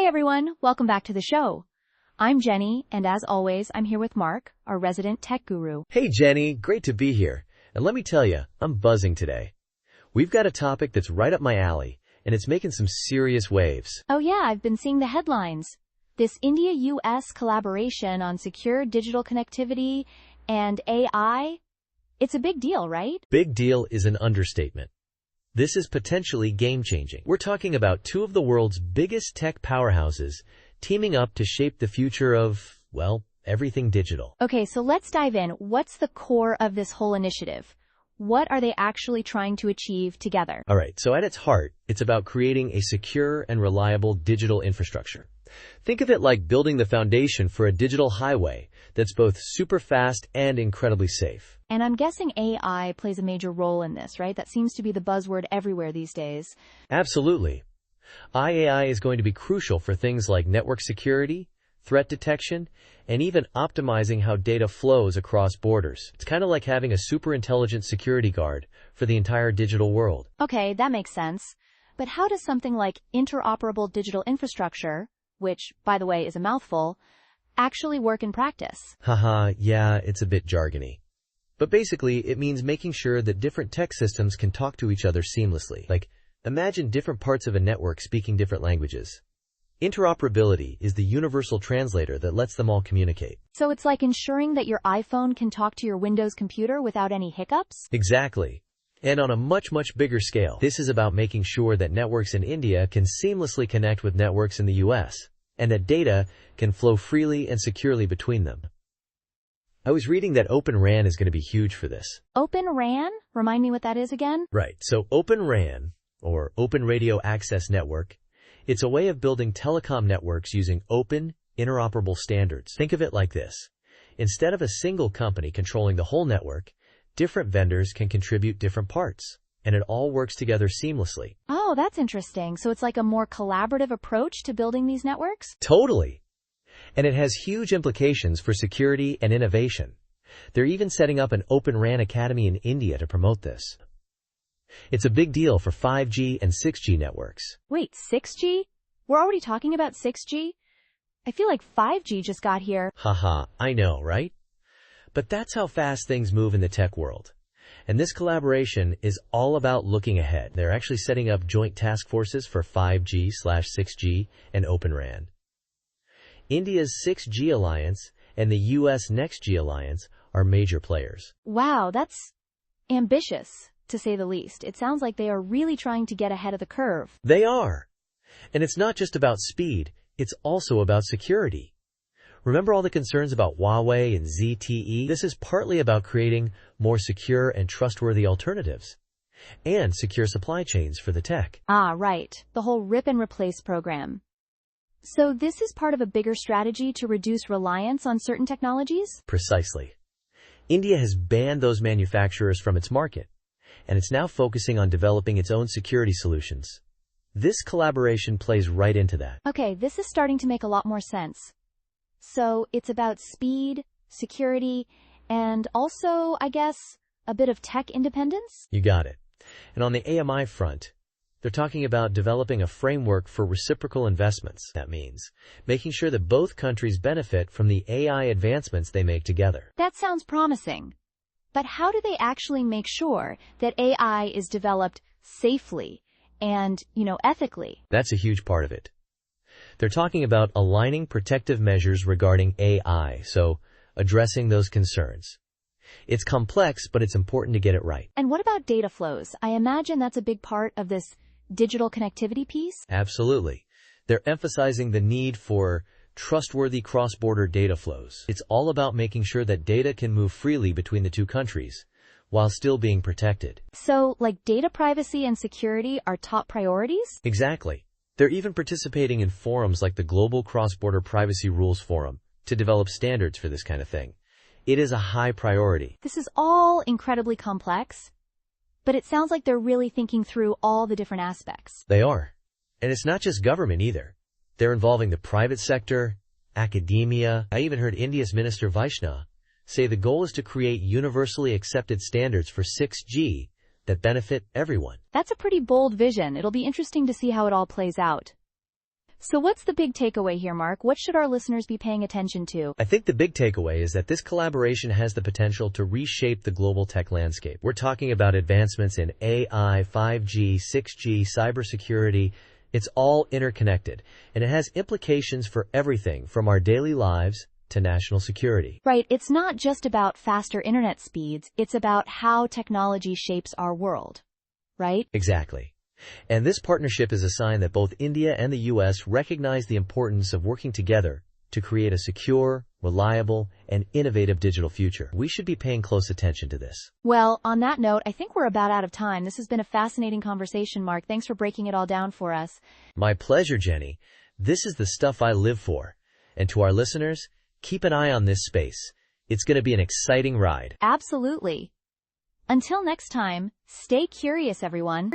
Hey everyone, welcome back to the show. I'm Jenny, and as always, I'm here with Mark, our resident tech guru. Hey Jenny, great to be here. And let me tell you, I'm buzzing today. We've got a topic that's right up my alley, and it's making some serious waves. Oh yeah, I've been seeing the headlines. This India-US collaboration on secure digital connectivity and AI, it's a big deal, right? Big deal is an understatement. This is potentially game-changing. We're talking about two of the world's biggest tech powerhouses teaming up to shape the future of, well, everything digital. Okay, so let's dive in. What's the core of this whole initiative? What are they actually trying to achieve together? All right, so at its heart, it's about creating a secure and reliable digital infrastructure. Think of it like building the foundation for a digital highway that's both super fast and incredibly safe. And I'm guessing AI plays a major role in this, right? That seems to be the buzzword everywhere these days. Absolutely. AI is going to be crucial for things like network security, threat detection, and even optimizing how data flows across borders. It's kind of like having a super intelligent security guard for the entire digital world. Okay, that makes sense. But how does something like interoperable digital infrastructure, which, by the way, is a mouthful, actually work in practice? Yeah, it's a bit jargony. But basically, it means making sure that different tech systems can talk to each other seamlessly. Like, imagine different parts of a network speaking different languages. Interoperability is the universal translator that lets them all communicate. So it's like ensuring that your iPhone can talk to your Windows computer without any hiccups? Exactly. And on a much bigger scale, this is about making sure that networks in India can seamlessly connect with networks in the US, and that data can flow freely and securely between them. I was reading that Open RAN is going to be huge for this. Open RAN? Remind me what that is again? Right, so Open RAN, or Open Radio Access Network, it's a way of building telecom networks using open, interoperable standards. Think of it like this. Instead of a single company controlling the whole network, different vendors can contribute different parts, and it all works together seamlessly. Oh, that's interesting. So it's like a more collaborative approach to building these networks? Totally. And it has huge implications for security and innovation. They're even setting up an Open RAN Academy in India to promote this. It's a big deal for 5G and 6G networks. Wait, 6G? We're already talking about 6G? I feel like 5G just got here. I know, right? But that's how fast things move in the tech world. And this collaboration is all about looking ahead. They're actually setting up joint task forces for 5G/6G and Open RAN. India's 6G Alliance and the US NextG Alliance are major players. Wow, that's ambitious, to say the least. It sounds like they are really trying to get ahead of the curve. They are. And it's not just about speed, it's also about security. Remember all the concerns about Huawei and ZTE? This is partly about creating more secure and trustworthy alternatives and secure supply chains for the tech. Ah, right. The whole rip and replace program. So this is part of a bigger strategy to reduce reliance on certain technologies? Precisely. India has banned those manufacturers from its market, and it's now focusing on developing its own security solutions. This collaboration plays right into that. Okay, this is starting to make a lot more sense. So it's about speed, security, and also, I guess, a bit of tech independence? You got it. And on the AMI front, they're talking about developing a framework for reciprocal investments. That means making sure that both countries benefit from the AI advancements they make together. That sounds promising. But how do they actually make sure that AI is developed safely and, ethically? That's a huge part of it. They're talking about aligning protective measures regarding AI, so addressing those concerns. It's complex, but it's important to get it right. And what about data flows? I imagine that's a big part of this digital connectivity piece? Absolutely. They're emphasizing the need for trustworthy cross-border data flows. It's all about making sure that data can move freely between the two countries while still being protected. So, like data privacy and security are top priorities? Exactly. They're even participating in forums like the Global Cross-Border Privacy Rules Forum to develop standards for this kind of thing. It is a high priority. This is all incredibly complex, but it sounds like they're really thinking through all the different aspects. They are. And it's not just government either. They're involving the private sector, academia. I even heard India's Minister Vaishnav say the goal is to create universally accepted standards for 6G that benefit everyone. That's a pretty bold vision. It'll be interesting to see how it all plays out. So what's the big takeaway here, Mark? What should our listeners be paying attention to? I think the big takeaway is that this collaboration has the potential to reshape the global tech landscape. We're talking about advancements in AI, 5G, 6G, cybersecurity. It's all interconnected, and it has implications for everything from our daily lives to national security. Right, it's not just about faster internet speeds, it's about how technology shapes our world, right? Exactly. And this partnership is a sign that both India and the U.S. recognize the importance of working together to create a secure, reliable, and innovative digital future. We should be paying close attention to this. Well, on that note, I think we're about out of time. This has been a fascinating conversation, Mark. Thanks for breaking it all down for us. My pleasure, Jenny. This is the stuff I live for. And to our listeners, keep an eye on this space. It's going to be an exciting ride. Absolutely. Until next time, stay curious, everyone.